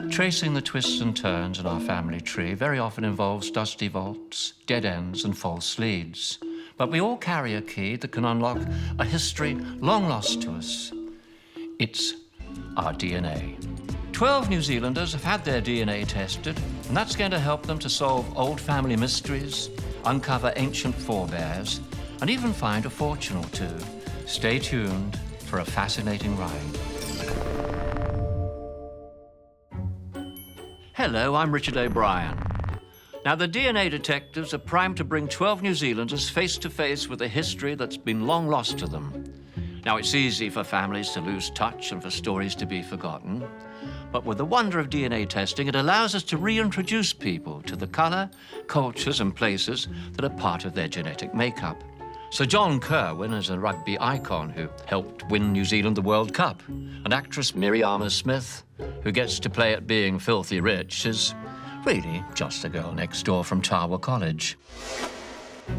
Tracing the twists and turns in our family tree very often involves dusty vaults, dead ends and false leads. But we all carry a key that can unlock a history long lost to us. It's our DNA. 12 New Zealanders have had their DNA tested, and that's going to help them to solve old family mysteries, uncover ancient forebears, and even find a fortune or two. Stay tuned for a fascinating ride. Hello, I'm Richard O'Brien. Now, the DNA detectives are primed to bring 12 New Zealanders face to face with a history that's been long lost to them. Now, it's easy for families to lose touch and for stories to be forgotten. But with the wonder of DNA testing, it allows us to reintroduce people to the colour, cultures and places that are part of their genetic makeup. Sir John Kirwan is a rugby icon who helped win New Zealand the World Cup. And actress Miriama Smith, who gets to play at being filthy rich, is really just a girl next door from Tawa College.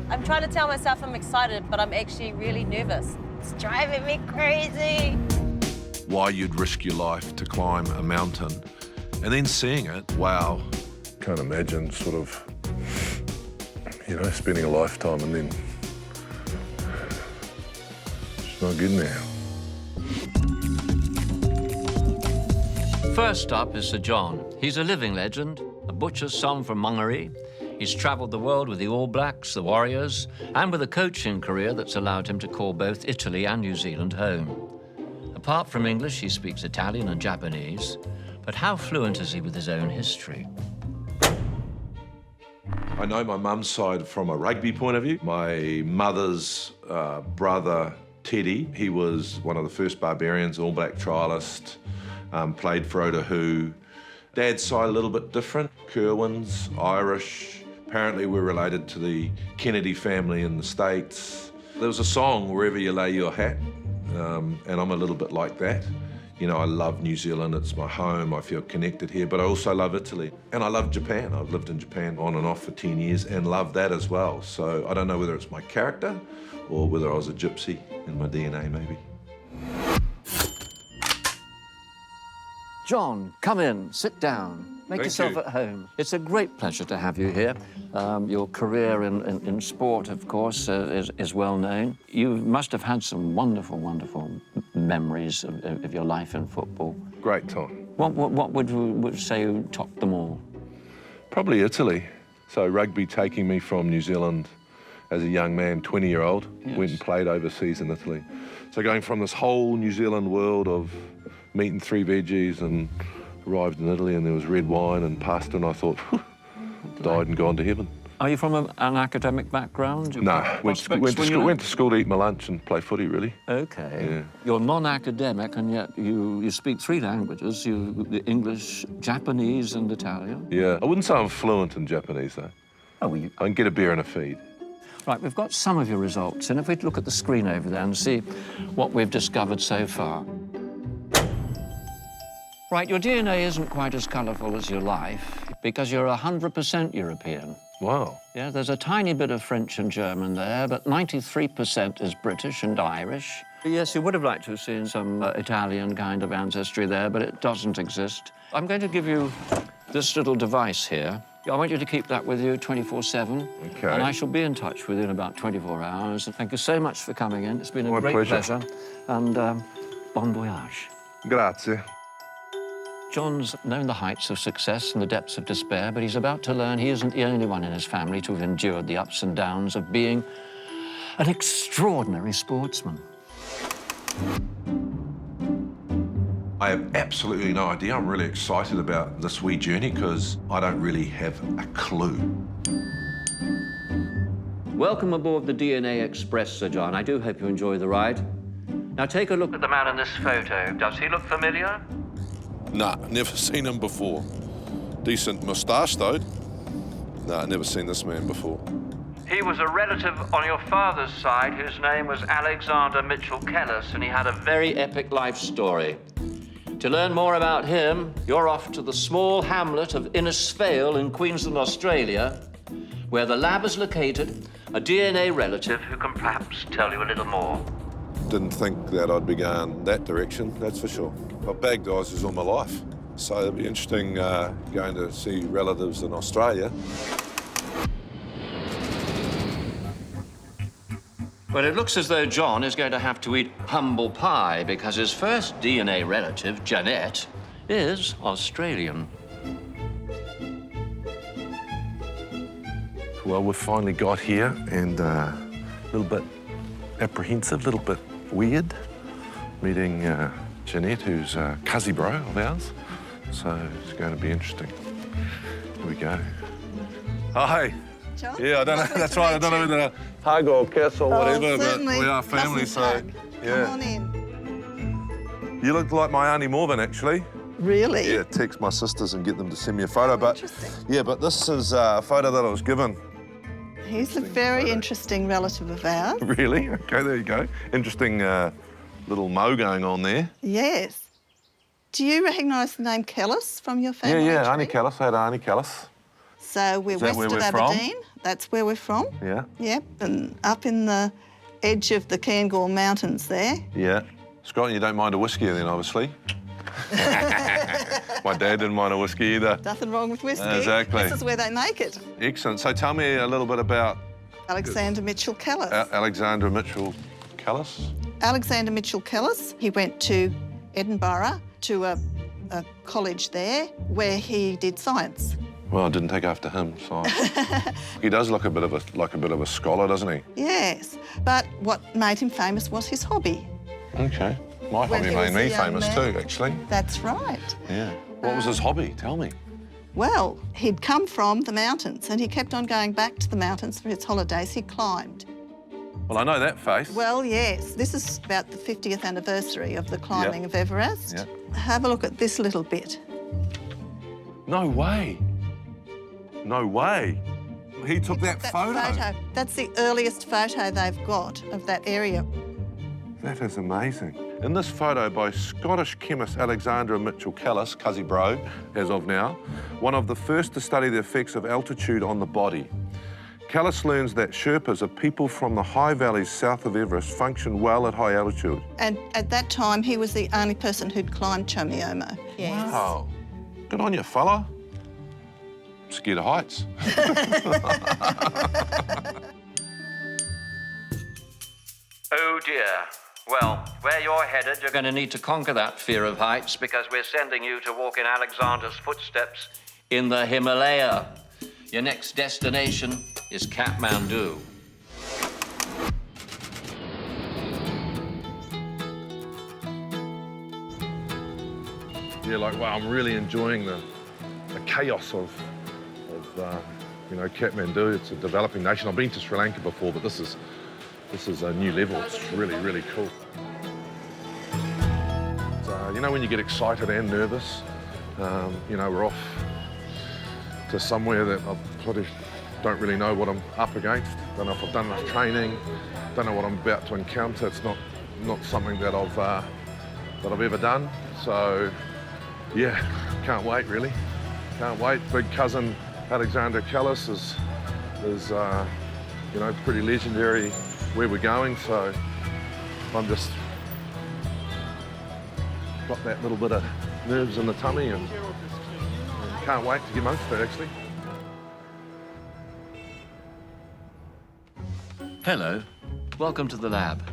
I'm trying to tell myself I'm excited, but I'm actually really nervous. It's driving me crazy. Why you'd risk your life to climb a mountain and then seeing it, wow. Can't imagine sort of, spending a lifetime and then it's not good now. First up is Sir John. He's a living legend, a butcher's son from Mangere. He's travelled the world with the All Blacks, the Warriors, and with a coaching career that's allowed him to call both Italy and New Zealand home. Apart from English, he speaks Italian and Japanese. But how fluent is he with his own history? I know my mum's side from a rugby point of view. My mother's brother, Teddy, he was one of the first Barbarians, All Black trialist, played for Otahu. Dad's side a little bit different. Kirwan's Irish. Apparently we're related to the Kennedy family in the States. There was a song, Wherever You Lay Your Hat, and I'm a little bit like that. I love New Zealand, it's my home, I feel connected here, but I also love Italy. And I love Japan. I've lived in Japan on and off for 10 years and love that as well. So I don't know whether it's my character or whether I was a gypsy in my DNA, maybe. John, come in, sit down, make yourself at home. It's a great pleasure to have you here. Your career in sport, of course, is well known. You must have had some wonderful, wonderful memories of your life in football. Great time. What would you say topped them all? Probably Italy. So rugby taking me from New Zealand as a young man, 20-year-old, Yes. went and played overseas in Italy. So going from this whole New Zealand world of meat and three veggies and arrived in Italy and there was red wine and pasta and I thought, died and gone to heaven. Are you from an academic background? No, went to school to eat my lunch and play footy, really. Okay. Yeah. You're non-academic and yet you speak 3 languages, English, Japanese and Italian. Yeah, I wouldn't say I'm fluent in Japanese, though. Oh, well, I can get a beer and a feed. Right, we've got some of your results, and if we look at the screen over there and see what we've discovered so far. Right, your DNA isn't quite as colourful as your life because you're 100% European. Wow. Yeah, there's a tiny bit of French and German there, but 93% is British and Irish. Yes, you would have liked to have seen some Italian kind of ancestry there, but it doesn't exist. I'm going to give you this little device here. I want you to keep that with you 24/7. Okay. And I shall be in touch with you in about 24 hours. And thank you so much for coming in. It's been a My great pleasure. And bon voyage. Grazie. John's known the heights of success and the depths of despair, but he's about to learn he isn't the only one in his family to have endured the ups and downs of being an extraordinary sportsman. I have absolutely no idea. I'm really excited about this wee journey because I don't really have a clue. Welcome aboard the DNA Express, Sir John. I do hope you enjoy the ride. Now take a look at the man in this photo. Does he look familiar? Nah, never seen him before. Decent moustache, though. Nah, never seen this man before. He was a relative on your father's side whose name was Alexander Mitchell Kellas, and he had a very epic life story. To learn more about him, you're off to the small hamlet of Innisfail in Queensland, Australia, where the lab has located a DNA relative who can perhaps tell you a little more. Didn't think that I'd be going that direction, that's for sure. I've bagged Aussies all my life. So it'll be interesting going to see relatives in Australia. Well, it looks as though John is going to have to eat humble pie because his first DNA relative, Jeanette, is Australian. Well, we've finally got here and a little bit apprehensive, a little bit weird, meeting Jeanette, who's a cuzzy bro of ours. So it's going to be interesting. Here we go. Oh, hey. John? Yeah, I don't know. Lovely That's to right. I meet don't know you. whether to hug or kiss or whatever, but certainly. we are family, Cousin's so hug. yeah. Come on in. You look like my Auntie Morven, actually. Really? Yeah, text my sisters and get them to send me a photo. But Interesting. yeah, but this is a photo that I was given. He's a very interesting relative of ours. Really? Okay, there you go. Interesting little mo going on there. Yes. Do you recognise the name Kellas from your family? Yeah, tree? Auntie Kellas. I had Auntie Kellas. So we're Is that west where of we're from? Aberdeen. That's where we're from. Yeah. Yep, and up in the edge of the Cairngorm Mountains there. Yeah. Scott, you don't mind a whiskey then, obviously. My dad didn't mind a whiskey either. Nothing wrong with whiskey. Exactly. This is where they make it. Excellent. So tell me a little bit about Alexander Mitchell Kellas. Alexander Mitchell Kellas. Alexander Mitchell Kellas, he went to Edinburgh to a college there where he did science. Well, I didn't take after him, so he does look a bit of a scholar, doesn't he? Yes, but what made him famous was his hobby. Okay. My When hobby he made was me a young famous man. too, actually. That's right. Yeah. What was his hobby? Tell me. Well, he'd come from the mountains and he kept on going back to the mountains for his holidays. He climbed. Well, I know that face. Well, yes, this is about the 50th anniversary of the climbing of Everest. Yeah. Have a look at this little bit. No way. No way. He took that photo. That's the earliest photo they've got of that area. That is amazing. In this photo by Scottish chemist Alexander Mitchell Kellas, cuzzy bro, as of now, one of the first to study the effects of altitude on the body. Kellas learns that Sherpas, are people from the high valleys south of Everest, function well at high altitude. And at that time, he was the only person who'd climbed Chomiomo. Yes. Wow. Good on you, fella. Scared of heights. Oh dear. Well, where you're headed, you're going to need to conquer that fear of heights because we're sending you to walk in Alexander's footsteps in the Himalaya. Your next destination is Kathmandu. Yeah, like, wow, I'm really enjoying the chaos of you know, Kathmandu. It's a developing nation. I've been to Sri Lanka before, but this is a new level. It's really, really cool. You know, when you get excited and nervous, you know, we're off to somewhere that I probably don't really know what I'm up against. Don't know if I've done enough training. Don't know what I'm about to encounter. It's not something that I've ever done. So, yeah, can't wait really. Can't wait. Big cousin Alexander Kellas is you know, pretty legendary where we're going. So I'm just got that little bit of nerves in the tummy and can't wait to get amongst it actually. Hello. Welcome to the lab.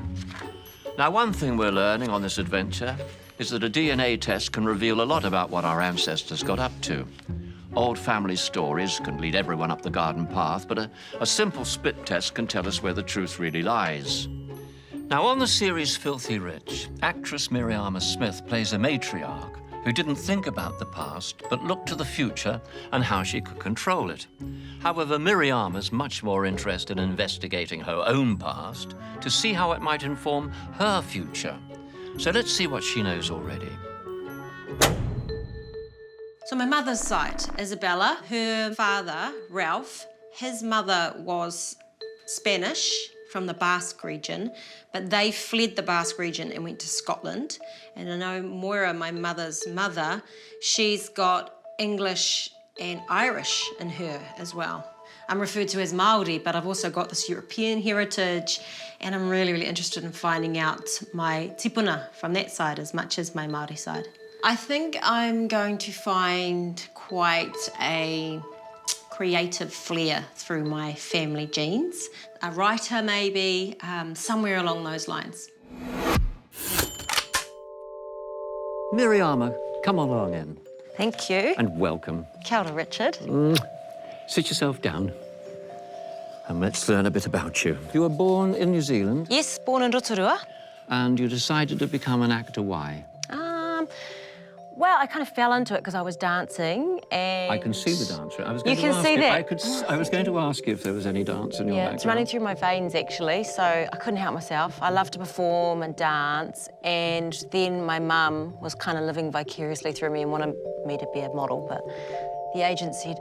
Now, one thing we're learning on this adventure is that a DNA test can reveal a lot about what our ancestors got up to. Old family stories can lead everyone up the garden path, but a simple spit test can tell us where the truth really lies. Now, on the series Filthy Rich, actress Miriama Smith plays a matriarch who didn't think about the past, but looked to the future and how she could control it. However, Miriama's much more interested in investigating her own past to see how it might inform her future. So let's see what she knows already. So my mother's side, Isabella, her father, Ralph, his mother was Spanish from the Basque region, but they fled the Basque region and went to Scotland. And I know Moira, my mother's mother, she's got English and Irish in her as well. I'm referred to as Māori, but I've also got this European heritage, and I'm really, really interested in finding out my tipuna from that side as much as my Māori side. I think I'm going to find quite a creative flair through my family genes. A writer, maybe, somewhere along those lines. Miriama, come along in. Thank you. And welcome. Kia ora, Richard. Sit yourself down and let's learn a bit about you. You were born in New Zealand Yes, born in Rotorua. and you decided to become an actor. Why? Well, I kind of fell into it because I was dancing and... I can see the dancer. I was You going to can ask see you, that? I was going to ask you if there was any dance in your background. It's running through my veins, actually, so I couldn't help myself. I love to perform and dance, and then my mum was kind of living vicariously through me and wanted me to be a model, but the agent said,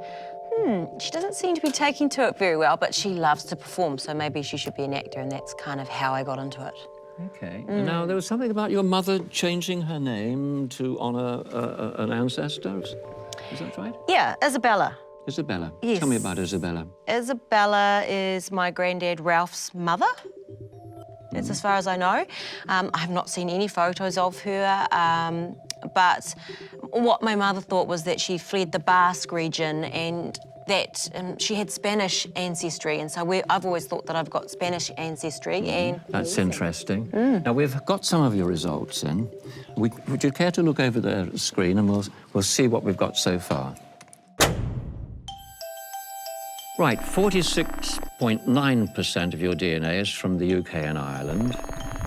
she doesn't seem to be taking to it very well, but she loves to perform, so maybe she should be an actor, and that's kind of how I got into it. OK. Now, there was something about your mother changing her name to honour an ancestor. Is that right? Yeah, Isabella. Isabella. Yes. Tell me about Isabella. Isabella is my granddad Ralph's mother. That's as far as I know. I have not seen any photos of her, but what my mother thought was that she fled the Basque region and that she had Spanish ancestry, and so I've always thought that I've got Spanish ancestry. And That's interesting. Now, we've got some of your results in. Would you care to look over the screen and we'll see what we've got so far? Right, 46.9% of your DNA is from the UK and Ireland.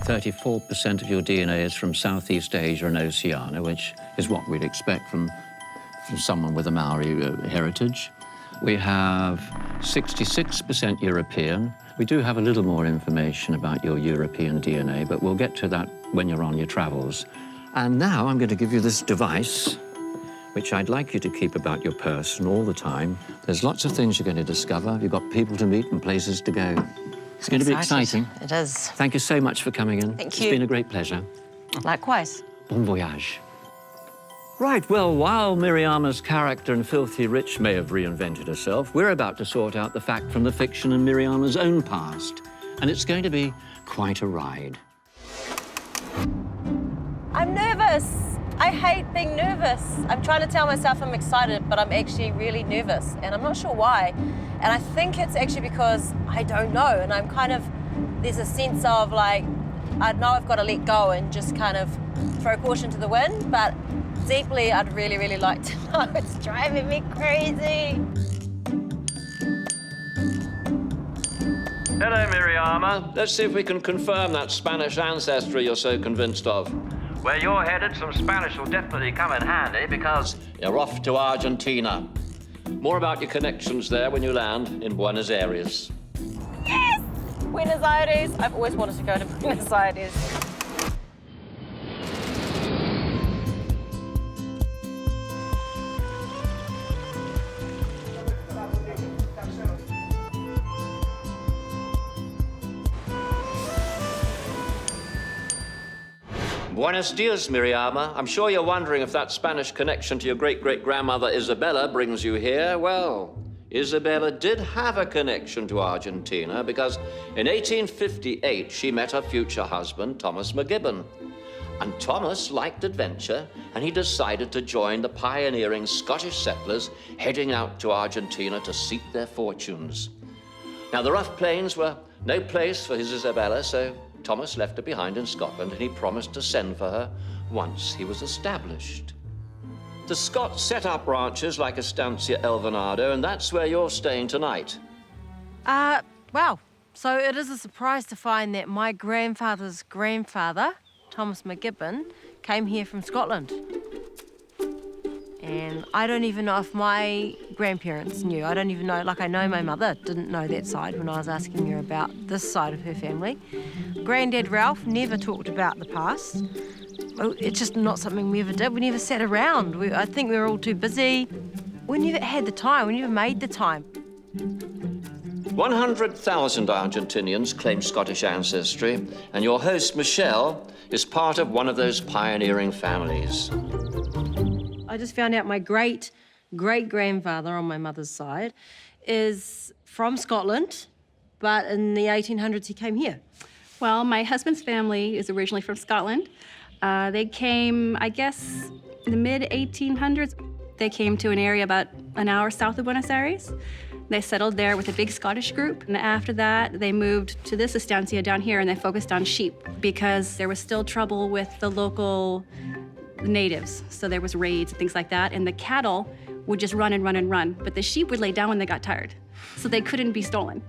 34% of your DNA is from Southeast Asia and Oceania, which is what we'd expect from someone with a Maori heritage. We have 66% European. We do have a little more information about your European DNA, but we'll get to that when you're on your travels. And now I'm going to give you this device, which I'd like you to keep about your person all the time. There's lots of things you're going to discover. You've got people to meet and places to go. It's going to be exciting. It is. Thank you so much for coming in. Thank you. It's been a great pleasure. Likewise. Bon voyage. Right, well, while Miriama's character in Filthy Rich may have reinvented herself, we're about to sort out the fact from the fiction in Miriama's own past. And it's going to be quite a ride. I'm nervous. I hate being nervous. I'm trying to tell myself I'm excited, but I'm actually really nervous, and I'm not sure why. And I think it's actually because I don't know, and I'm kind of, there's a sense of like, I know I've got to let go and just kind of throw caution to the wind, but deeply, I'd really, really like to know. It's driving me crazy. Hello, Miriama. Let's see if we can confirm that Spanish ancestry you're so convinced of. Where you're headed, some Spanish will definitely come in handy because you're off to Argentina. More about your connections there when you land in Buenos Aires. Yes! Buenos Aires. I've always wanted to go to Buenos Aires. Buenos dias, Miriama. I'm sure you're wondering if that Spanish connection to your great-great-grandmother Isabella brings you here. Well, Isabella did have a connection to Argentina because in 1858 she met her future husband, Thomas McGibbon. And Thomas liked adventure, and he decided to join the pioneering Scottish settlers heading out to Argentina to seek their fortunes. Now, the rough plains were no place for his Isabella, so Thomas left her behind in Scotland, and he promised to send for her once he was established. The Scots set up ranches like Estancia El Venado, and that's where you're staying tonight. Wow. So it is a surprise to find that my grandfather's grandfather, Thomas McGibbon, came here from Scotland. And I don't even know if my grandparents knew. I don't even know, like I know my mother didn't know that side when I was asking her about this side of her family. Granddad Ralph never talked about the past. It's just not something we ever did. We never sat around. I think we were all too busy. We never had the time. We never made the time. 100,000 Argentinians claim Scottish ancestry, and your host, Michelle, is part of one of those pioneering families. I just found out my great-great-grandfather on my mother's side is from Scotland, but in the 1800s he came here. Well, my husband's family is originally from Scotland. They came, I guess, In the mid-1800s, they came to an area about an hour south of Buenos Aires. They settled there with a big Scottish group, and after that, they moved to this estancia down here, and they focused on sheep because there was still trouble with the local natives. So there was raids and things like that, and the cattle would just run and run and run, but the sheep would lay down when they got tired, so they couldn't be stolen.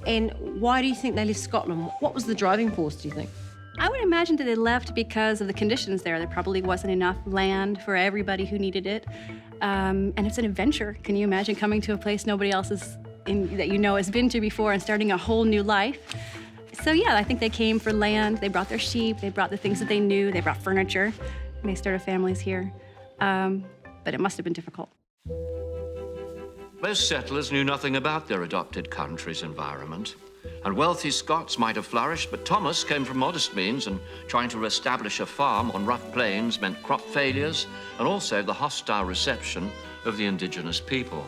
And why do you think they left Scotland? What was the driving force, do you think? I would imagine that they left because of the conditions there. There probably wasn't enough land for everybody who needed it. And it's an adventure. Can you imagine coming to a place nobody else that you know has been to before and starting a whole new life? So yeah, I think they came for land. They brought their sheep. They brought the things that they knew. They brought furniture. And they started families here. But it must have been difficult. Most settlers knew nothing about their adopted country's environment. And wealthy Scots might have flourished, but Thomas came from modest means, and trying to establish a farm on rough plains meant crop failures and also the hostile reception of the indigenous people.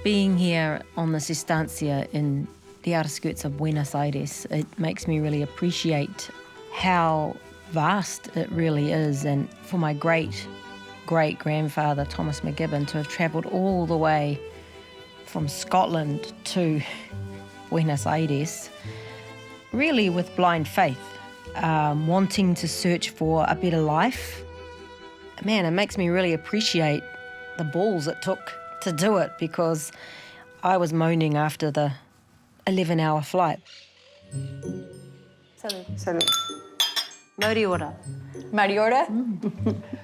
Being here on this estancia in the outskirts of Buenos Aires, it makes me really appreciate how vast it really is, and for my great-great-grandfather, Thomas McGibbon, to have travelled all the way from Scotland to Buenos Aires, really with blind faith, wanting to search for a better life. Man, it makes me really appreciate the balls it took to do it, because I was moaning after the 11-hour flight. Salud. Mariora. Mariora?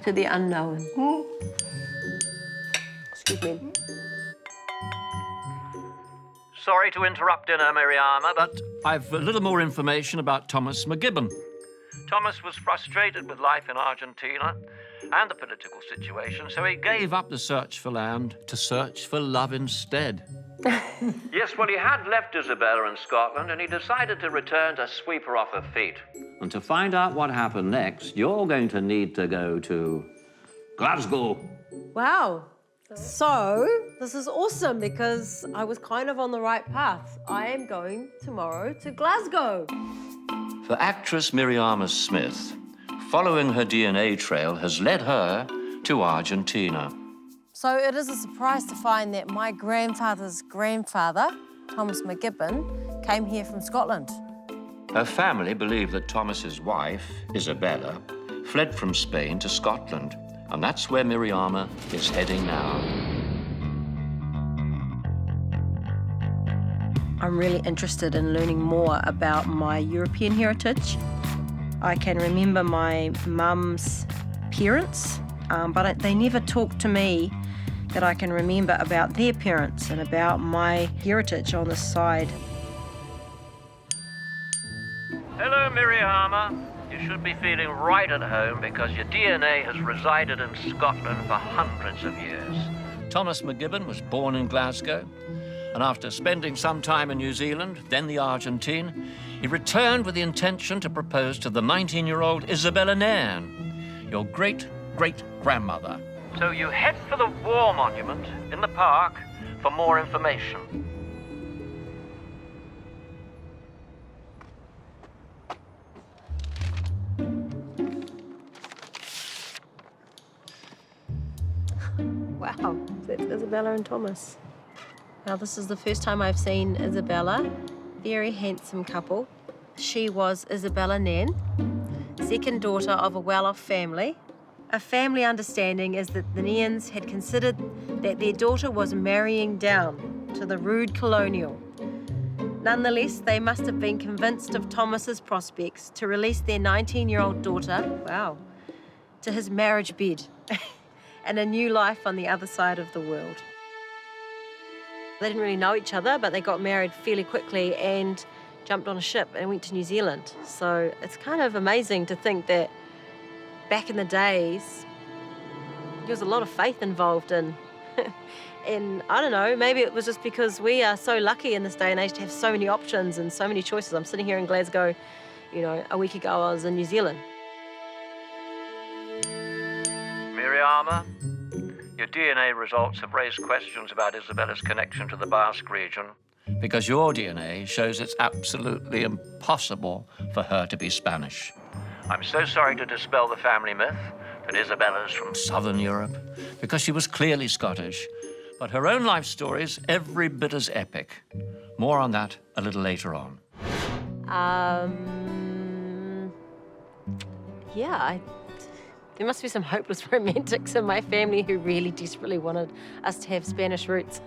To the unknown. Excuse me. Sorry to interrupt dinner, Miriama, but I've a little more information about Thomas McGibbon. Thomas was frustrated with life in Argentina and the political situation, so he gave up the search for land to search for love instead. Yes, well, he had left Isabella in Scotland, and he decided to return to sweep her off her feet. And to find out what happened next, you're going to need to go to Glasgow. Wow. So, this is awesome because I was kind of on the right path. I am going tomorrow to Glasgow. For actress Miriama Smith, following her DNA trail has led her to Argentina. So it is a surprise to find that my grandfather's grandfather, Thomas McGibbon, came here from Scotland. Her family believed that Thomas's wife, Isabella, fled from Spain to Scotland, and that's where Miriama is heading now. I'm really interested in learning more about my European heritage. I can remember my mum's parents, but they never talked to me that I can remember about their parents and about my heritage on this side. Hello, Miriama. You should be feeling right at home because your DNA has resided in Scotland for hundreds of years. Thomas McGibbon was born in Glasgow, and after spending some time in New Zealand, then the Argentine, he returned with the intention to propose to the 19-year-old Isabella Nairn, your great-great-grandmother. So you head for the War Monument in the park for more information. Wow, that's Isabella and Thomas. Now, this is the first time I've seen Isabella. Very handsome couple. She was Isabella Nairn, second daughter of a well-off family. A family understanding is that the Nairns had considered that their daughter was marrying down to the rude colonial. Nonetheless, they must have been convinced of Thomas's prospects to release their 19-year-old daughter, wow, to his marriage bed and a new life on the other side of the world. They didn't really know each other, but they got married fairly quickly and jumped on a ship and went to New Zealand. So it's kind of amazing to think that back in the days, there was a lot of faith involved in. And I don't know, maybe it was just because we are so lucky in this day and age to have so many options and so many choices. I'm sitting here in Glasgow, you know, a week ago I was in New Zealand. Miriama, your DNA results have raised questions about Isabella's connection to the Basque region because your DNA shows it's absolutely impossible for her to be Spanish. I'm so sorry to dispel the family myth, and Isabella's from southern Europe, because she was clearly Scottish. But her own life story is every bit as epic. More on that a little later on. There must be some hopeless romantics in my family who really desperately wanted us to have Spanish roots.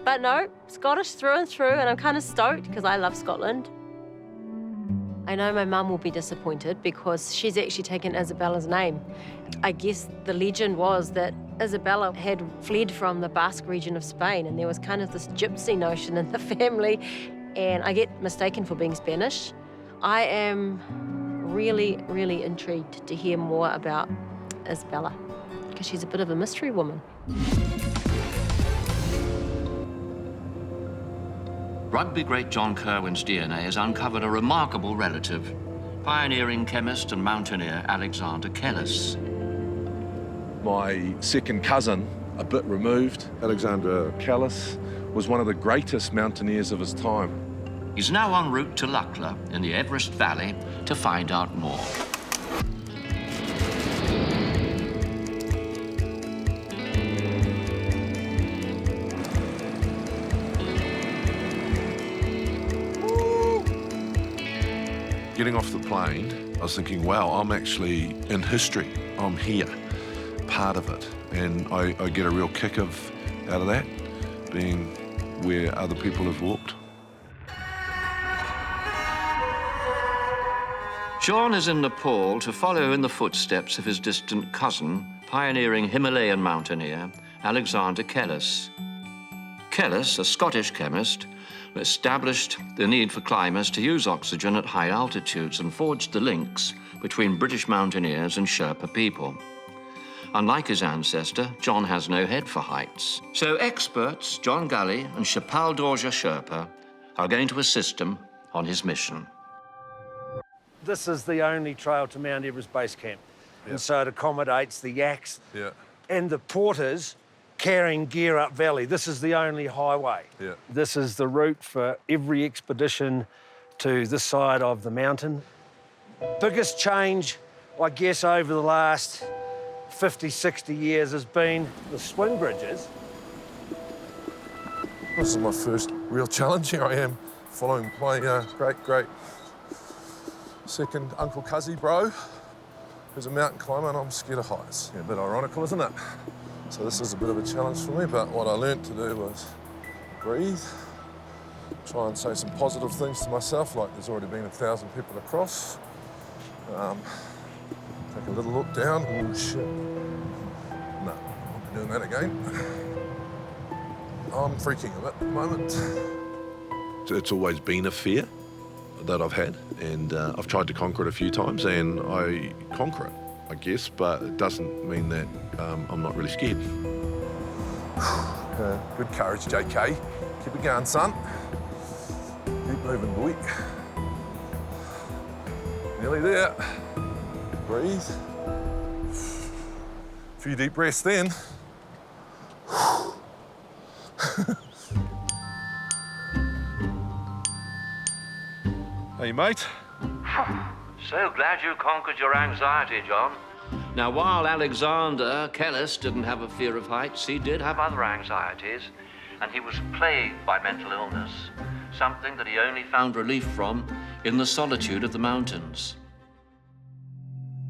But no, Scottish through and through, and I'm kind of stoked because I love Scotland. I know my mum will be disappointed because she's actually taken Isabella's name. I guess the legend was that Isabella had fled from the Basque region of Spain, and there was kind of this gypsy notion in the family, and I get mistaken for being Spanish. I am really, really intrigued to hear more about Isabella because she's a bit of a mystery woman. Rugby great John Kirwan's DNA has uncovered a remarkable relative, pioneering chemist and mountaineer Alexander Kellas. My second cousin, a bit removed, Alexander Kellas, was one of the greatest mountaineers of his time. He's now en route to Lachlan in the Everest Valley to find out more. Getting off the plane, I was thinking, wow, I'm actually in history. I'm here, part of it. And I get a real kick out of that, being where other people have walked. Sean is in Nepal to follow in the footsteps of his distant cousin, pioneering Himalayan mountaineer Alexander Kellas. Kellas, a Scottish chemist, established the need for climbers to use oxygen at high altitudes and forged the links between British mountaineers and Sherpa people. Unlike his ancestor, John has no head for heights. So experts John Gully and Shapal Dorja Sherpa are going to assist him on his mission. This is the only trail to Mount Everest Base Camp. Yep. And so it accommodates the yaks and the porters carrying gear up valley. This is the only highway. Yeah. This is the route for every expedition to this side of the mountain. Biggest change, I guess, over the last 50, 60 years has been the swing bridges. This is my first real challenge. Here I am following my great second Uncle Cuzzy bro, who's a mountain climber, and I'm scared of heights. Yeah, a bit ironical, isn't it? So this is a bit of a challenge for me, but what I learned to do was breathe, try and say some positive things to myself, like there's already been 1,000 people across. Take a little look down. Oh, shit. No, I won't be doing that again. I'm freaking a bit at the moment. It's always been a fear that I've had, and I've tried to conquer it a few times, and I conquer it, I guess, but it doesn't mean that I'm not really scared. Good courage, JK. Keep it going, son. Keep moving, boy. Nearly there. Breathe. A few deep breaths then. Hey, mate. So glad you conquered your anxiety, John. Now, while Alexander Kellas didn't have a fear of heights, he did have other anxieties, and he was plagued by mental illness, something that he only found relief from in the solitude of the mountains.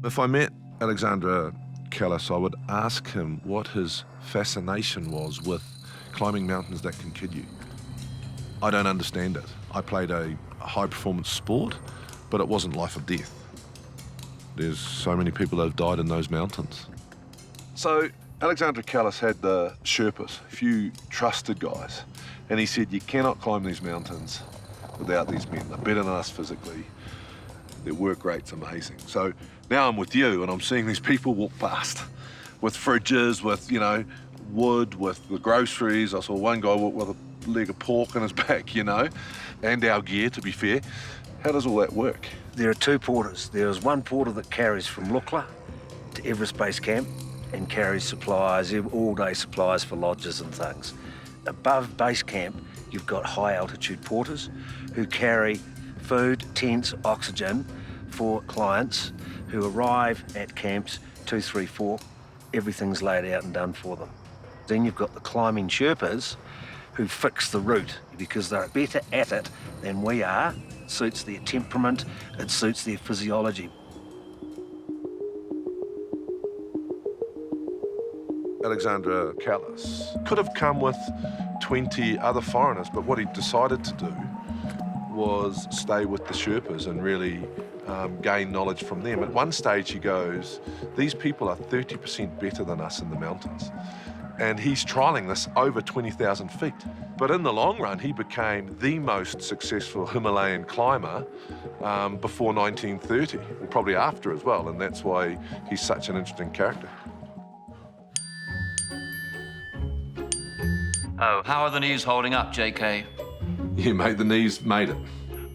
If I met Alexander Kellas, I would ask him what his fascination was with climbing mountains that can kill you. I don't understand it. I played a high-performance sport, but it wasn't life or death. There's so many people that have died in those mountains. So Alexander Kellas had the Sherpas, a few trusted guys, and he said, you cannot climb these mountains without these men. They're better than us physically. Their work rate's amazing. So now I'm with you, and I'm seeing these people walk past with fridges, with, you know, wood, with the groceries. I saw one guy walk with a leg of pork in his back, you know, and our gear, to be fair. How does all that work? There are two porters. There's one porter that carries from Lachlan to Everest Base Camp and carries supplies, all-day supplies for lodges and things. Above base camp, you've got high-altitude porters who carry food, tents, oxygen for clients who arrive at camps 2, 3, 4, everything's laid out and done for them. Then you've got the climbing Sherpas who fix the route because they're better at it than we are. It suits their temperament, it suits their physiology. Alexander Kellas could have come with 20 other foreigners, but what he decided to do was stay with the Sherpas and really gain knowledge from them. At one stage he goes, these people are 30% better than us in the mountains. And he's trialling this over 20,000 feet. But in the long run, he became the most successful Himalayan climber before 1930, and probably after as well, and that's why he's such an interesting character. Oh, how are the knees holding up, JK? Yeah, mate, the knees made it.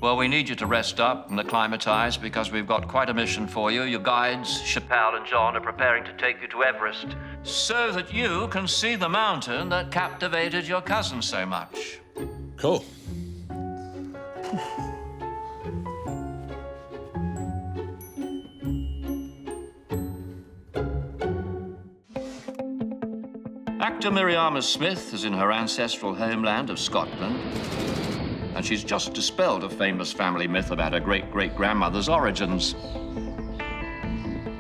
Well, we need you to rest up and acclimatise because we've got quite a mission for you. Your guides, Chappelle and John, are preparing to take you to Everest so that you can see the mountain that captivated your cousin so much. Cool. Actor Miriama Smith is in her ancestral homeland of Scotland, and she's just dispelled a famous family myth about her great-great-grandmother's origins.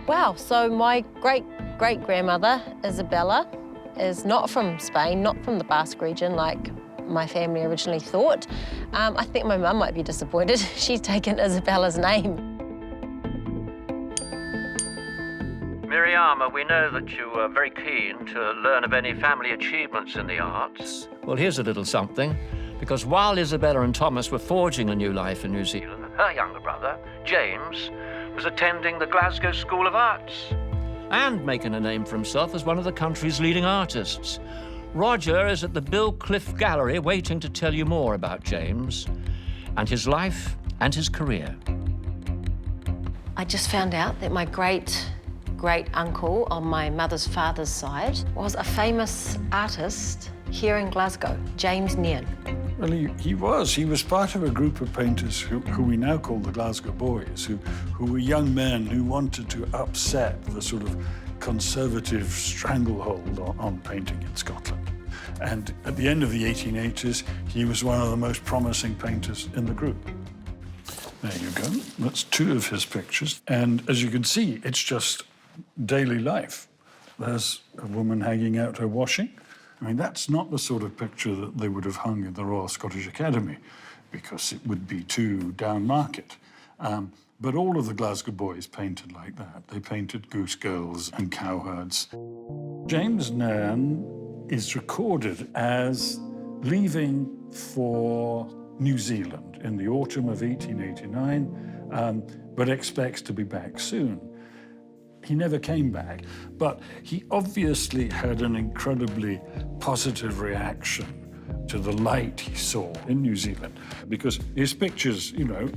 Wow, so my great-great-grandmother, Isabella, is not from Spain, not from the Basque region like my family originally thought. I think my mum might be disappointed. She's taken Isabella's name. Miriama, we know that you are very keen to learn of any family achievements in the arts. Well, here's a little something. Because while Isabella and Thomas were forging a new life in New Zealand, her younger brother, James, was attending the Glasgow School of Arts and making a name for himself as one of the country's leading artists. Roger is at the Bill Cliff Gallery waiting to tell you more about James and his life and his career. I just found out that my great-uncle on my mother's father's side was a famous artist here in Glasgow, James Nairn. Well, he was part of a group of painters who we now call the Glasgow Boys, who were young men who wanted to upset the sort of conservative stranglehold on painting in Scotland. And at the end of the 1880s, he was one of the most promising painters in the group. There you go. That's 2 of his pictures. And as you can see, it's just daily life. There's a woman hanging out her washing. I mean, that's not the sort of picture that they would have hung in the Royal Scottish Academy because it would be too down market. But all of the Glasgow Boys painted like that. They painted goose girls and cowherds. James Nairn is recorded as leaving for New Zealand in the autumn of 1889, but expects to be back soon. He never came back, but he obviously had an incredibly positive reaction to the light he saw in New Zealand, because his pictures, you know,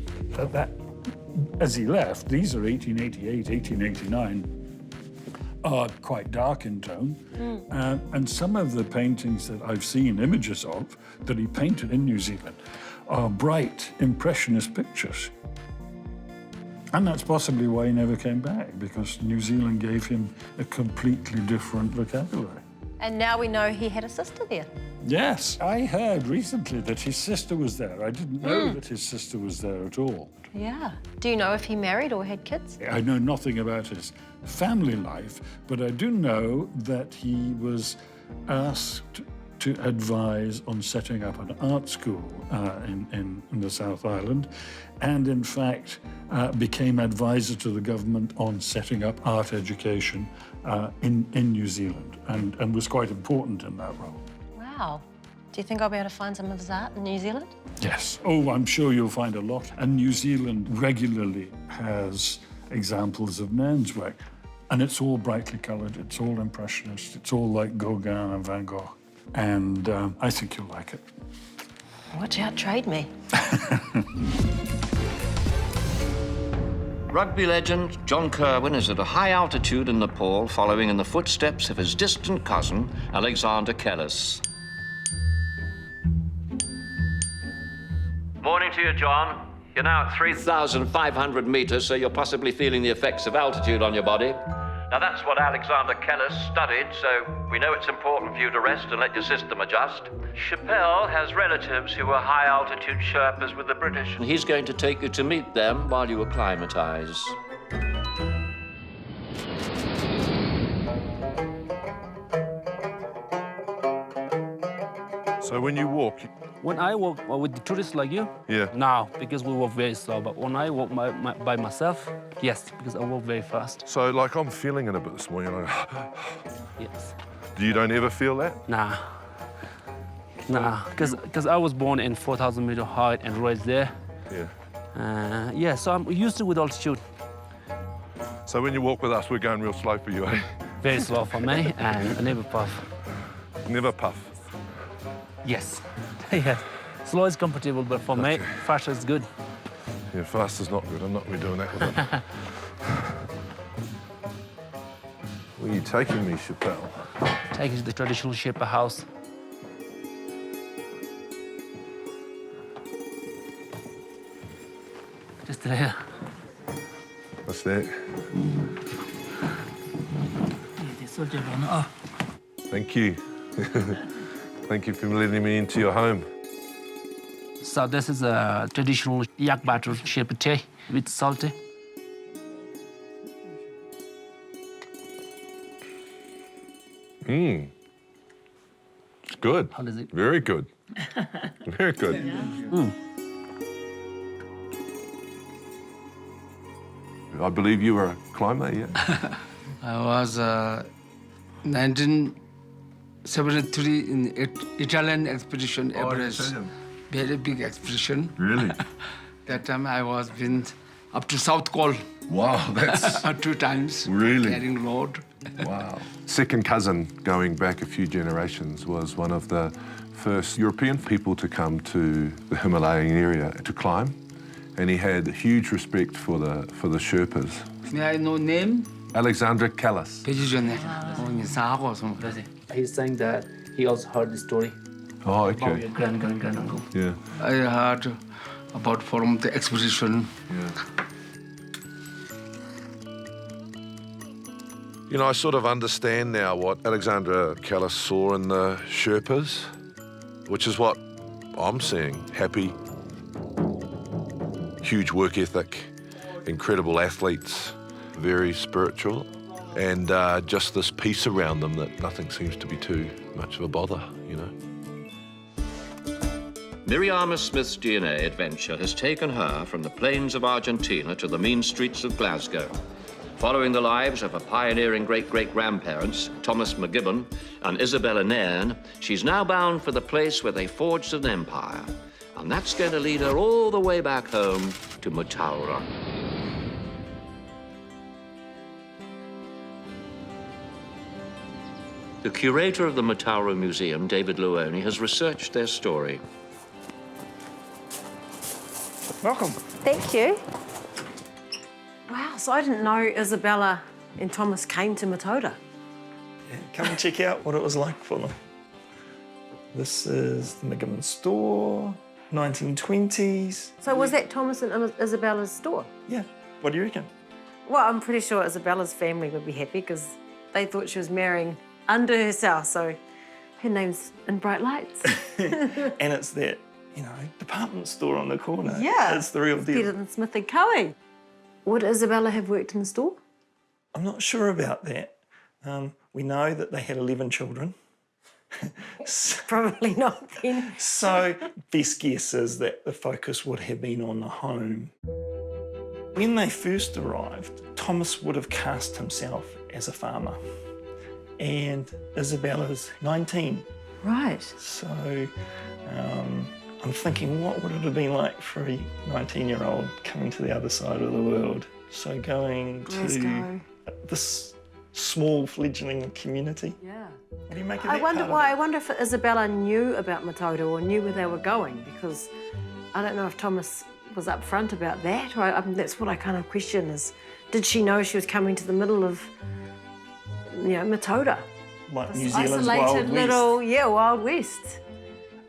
as he left, these are 1888, 1889, are quite dark in tone. And some of the paintings that I've seen images of that he painted in New Zealand are bright, impressionist pictures. And that's possibly why he never came back, because New Zealand gave him a completely different vocabulary. And now we know he had a sister there. Yes, I heard recently that his sister was there. I didn't know that his sister was there at all. Yeah. Do you know if he married or had kids? I know nothing about his family life, but I do know that he was asked to advise on setting up an art school in the South Island, and in fact became advisor to the government on setting up art education in New Zealand, and was quite important in that role. Wow. Do you think I'll be able to find some of his art in New Zealand? Yes. Oh, I'm sure you'll find a lot. And New Zealand regularly has examples of Nairn's work, and it's all brightly coloured, it's all impressionist, it's all like Gauguin and Van Gogh. And I think you'll like it. Watch out, trade me. Rugby legend John Kirwan is at a high altitude in Nepal, following in the footsteps of his distant cousin, Alexander Kellas. Morning to you, John. You're now at 3,500 meters, so you're possibly feeling the effects of altitude on your body. Now that's what Alexander Kellas studied, so we know it's important for you to rest and let your system adjust. Chappelle has relatives who were high-altitude Sherpas with the British. And he's going to take you to meet them while you acclimatise. So when you walk, When I walk with the tourists like you, yeah. no, because we walk very slow. But when I walk by myself, yes, because I walk very fast. So like I'm feeling it a bit this morning. Yes. You don't ever feel that? Nah, because I was born in 4,000 meter height and raised there. Yeah. Yeah, so I'm used to with altitude. So when you walk with us, we're going real slow for you, eh? Very slow for me, and I never puff. Never puff. Yes. Yeah. Slow is comfortable, but for me, fast is good. Yeah, fast is not good. I'm not going to be doing that with it. Where are you taking me, Chappelle? Take you to the traditional Sherpa house. Just there. What's that? Thank you. Thank you for letting me into your home. So this is a traditional yak butter Sherpa tea with salty. Mmm. It's good. How does it? Very good. Very good. I believe you were a climber, yeah? I was 1973 in Italian expedition, Everest. Very big expedition. Really? That time I was been up to South Col. Wow, that's 2 times. Really? Carrying load. wow. Second cousin, going back a few generations, was one of the first European people to come to the Himalayan area to climb, and he had huge respect for the Sherpas. May I know name? Alexander Kellas. He's saying that he also heard the story Oh, about okay. your grand-uncle. Yeah. I heard about from the expedition. Yeah. You know, I sort of understand now what Alexander Kellas saw in the Sherpas, which is what I'm seeing. Happy, huge work ethic, incredible athletes, very spiritual, and just this peace around them that nothing seems to be too much of a bother, you know. Miriama Smith's DNA adventure has taken her from the plains of Argentina to the mean streets of Glasgow. Following the lives of her pioneering great-great-grandparents, Thomas McGibbon and Isabella Nairn, she's now bound for the place where they forged an empire. And that's going to lead her all the way back home to Mataura. The curator of the Mataura Museum, David Luoni, has researched their story. Welcome. Thank you. Wow, so I didn't know Isabella and Thomas came to Mataura. Yeah, come and check out what it was like for them. This is the McGibbon store, 1920s. So was that Thomas and Isabella's store? Yeah, what do you reckon? Well, I'm pretty sure Isabella's family would be happy because they thought she was marrying under herself, so her name's in bright lights. And it's that, you know, department store on the corner. Yeah. It's the real deal. Better than Smith & Co. Would Isabella have worked in the store? I'm not sure about that. We know that they had 11 children. Probably not then. So best guess is that the focus would have been on the home. When they first arrived, Thomas would have cast himself as a farmer. And Isabella's 19. Right. So I'm thinking, what would it have been like for a 19-year-old coming to the other side of the world? So going Glasgow. to this small fledgling community. Yeah. What do you make of I that wonder part of why. it? I wonder if Isabella knew about Mataura or knew where they were going, because I don't know if Thomas was upfront about that. Or that's what I kind of question is, did she know she was coming to the middle of, Mataura? Like New This Zealand's isolated Wild little, West. Wild West.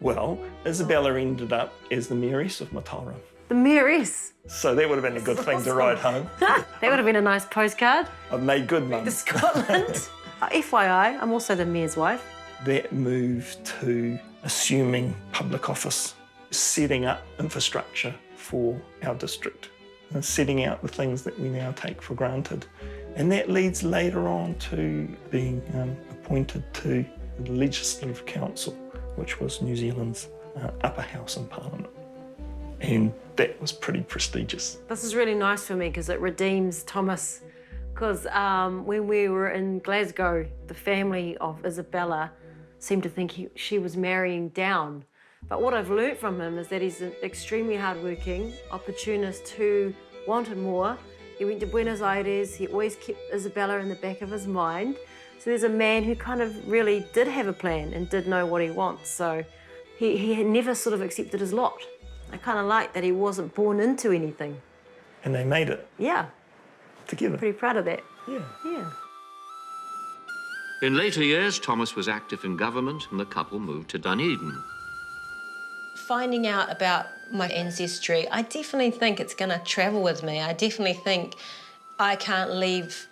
Well, Isabella ended up as the mayoress of Mataura. The Marys. So that would have been a good thing to write home. That would have been a nice postcard. I've made good To mums. Scotland. FYI, I'm also the mayor's wife. That move to assuming public office, setting up infrastructure for our district, and setting out the things that we now take for granted. And that leads later on to being appointed to the Legislative Council, which was New Zealand's upper house in Parliament. And that was pretty prestigious. This is really nice for me because it redeems Thomas. Because when we were in Glasgow, the family of Isabella seemed to think she was marrying down. But what I've learnt from him is that he's an extremely hardworking opportunist who wanted more. He went to Buenos Aires, he always kept Isabella in the back of his mind. So there's a man who kind of really did have a plan and did know what he wants. So he had never sort of accepted his lot. I kind of like that he wasn't born into anything. And they made it. Yeah. Together. Pretty proud of that. Yeah. Yeah. In later years, Thomas was active in government and the couple moved to Dunedin. Finding out about my ancestry, I definitely think it's going to travel with me. I definitely think I can't leave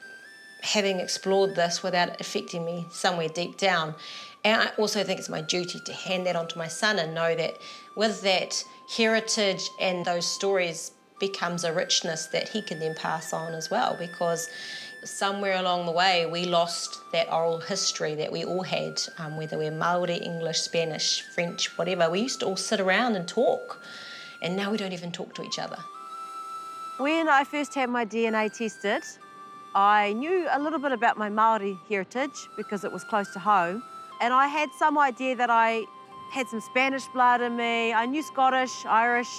having explored this without it affecting me somewhere deep down. And I also think it's my duty to hand that on to my son and know that with that heritage and those stories becomes a richness that he can then pass on as well, because somewhere along the way we lost that oral history that we all had, whether we're Māori, English, Spanish, French, whatever. We used to all sit around and talk, and now we don't even talk to each other. When I first had my DNA tested, I knew a little bit about my Māori heritage because it was close to home, and I had some idea that I had some Spanish blood in me. I knew Scottish, Irish.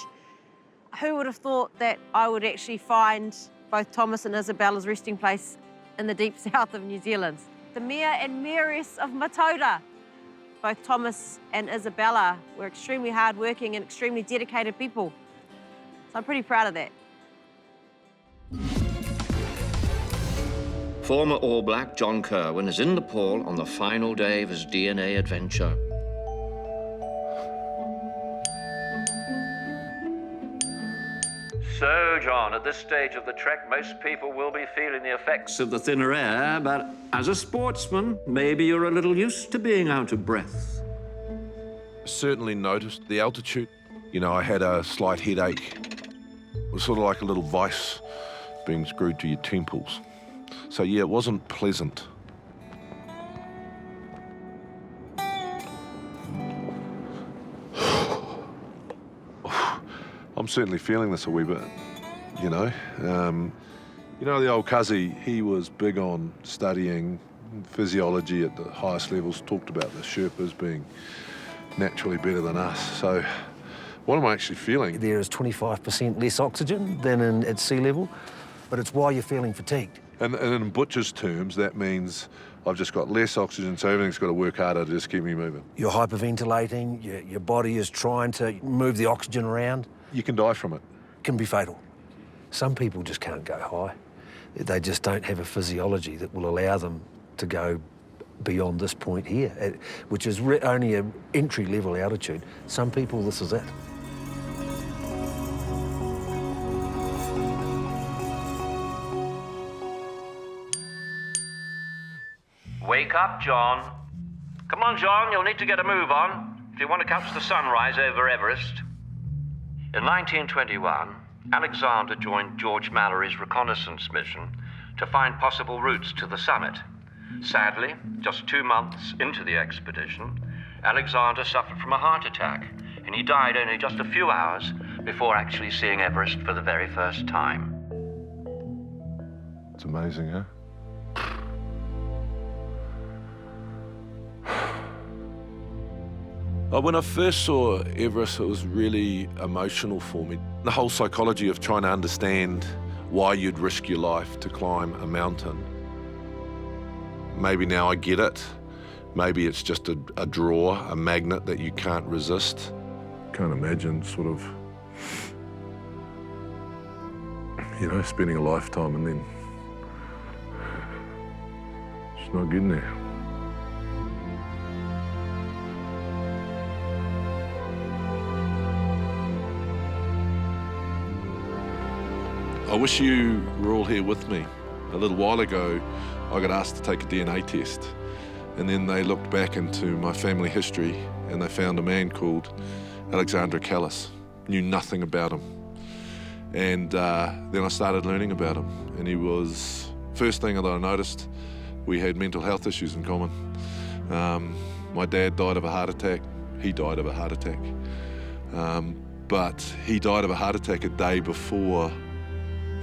Who would have thought that I would actually find both Thomas and Isabella's resting place in the deep south of New Zealand? The Mayor and Mayoress of Matoda. Both Thomas and Isabella were extremely hardworking and extremely dedicated people. So I'm pretty proud of that. Former All Black John Kirwan is in Nepal on the final day of his DNA adventure. So, John, at this stage of the trek, most people will be feeling the effects of the thinner air, but as a sportsman, maybe you're a little used to being out of breath. Certainly noticed the altitude. You know, I had a slight headache. It was sort of like a little vice being screwed to your temples. So, yeah, it wasn't pleasant. I'm certainly feeling this a wee bit, you know. You know, the old Cuzzy, he was big on studying physiology at the highest levels, talked about the Sherpas being naturally better than us. So what am I actually feeling? There is 25% less oxygen than at sea level, but it's why you're feeling fatigued. And in butcher's terms, that means I've just got less oxygen, so everything's got to work harder to just keep me moving. You're hyperventilating, your body is trying to move the oxygen around. You can die from it. Can be fatal. Some people just can't go high. They just don't have a physiology that will allow them to go beyond this point here, which is only an entry-level altitude. Some people, this is it. Wake up, John. Come on, John, you'll need to get a move on if you want to catch the sunrise over Everest. In 1921, Alexander joined George Mallory's reconnaissance mission to find possible routes to the summit. Sadly, just 2 months into the expedition, Alexander suffered from a heart attack, and he died only just a few hours before actually seeing Everest for the very first time. It's amazing, huh? When I first saw Everest, it was really emotional for me. The whole psychology of trying to understand why you'd risk your life to climb a mountain. Maybe now I get it. Maybe it's just a draw, a magnet that you can't resist. Can't imagine sort of, you know, spending a lifetime and then just not getting there. I wish you were all here with me. A little while ago, I got asked to take a DNA test, and then they looked back into my family history and they found a man called Kellas. Knew nothing about him. And then I started learning about him, and he was, first thing that I noticed, we had mental health issues in common. My dad died of a heart attack. He died of a heart attack. But he died of a heart attack a day before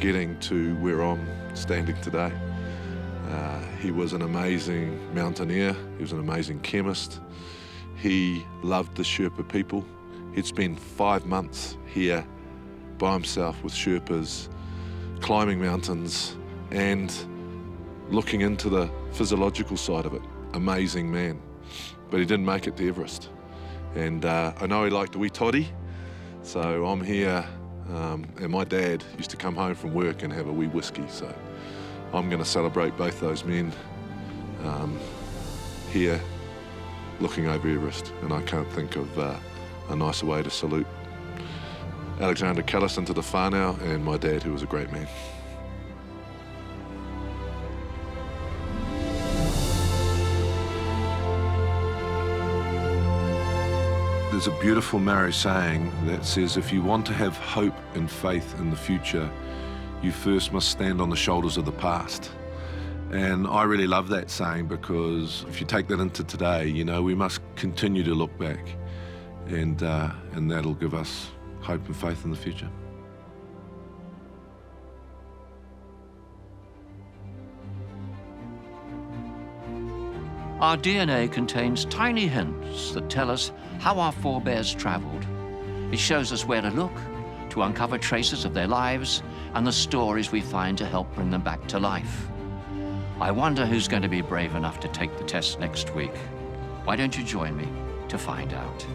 getting to where I'm standing today. He was an amazing mountaineer. He was an amazing chemist. He loved the Sherpa people. He'd spent 5 months here by himself with Sherpas, climbing mountains and looking into the physiological side of it. Amazing man. But he didn't make it to Everest. And I know he liked a wee toddy, so I'm here, and my dad used to come home from work and have a wee whiskey, so I'm going to celebrate both those men here looking over Everest, and I can't think of a nicer way to salute Alexander Kellas into the whānau and my dad, who was a great man. There's a beautiful Maori saying that says, if you want to have hope and faith in the future, you first must stand on the shoulders of the past. And I really love that saying, because if you take that into today, you know, we must continue to look back, and that'll give us hope and faith in the future. Our DNA contains tiny hints that tell us how our forebears traveled. It shows us where to look to uncover traces of their lives and the stories we find to help bring them back to life. I wonder who's going to be brave enough to take the test next week. Why don't you join me to find out?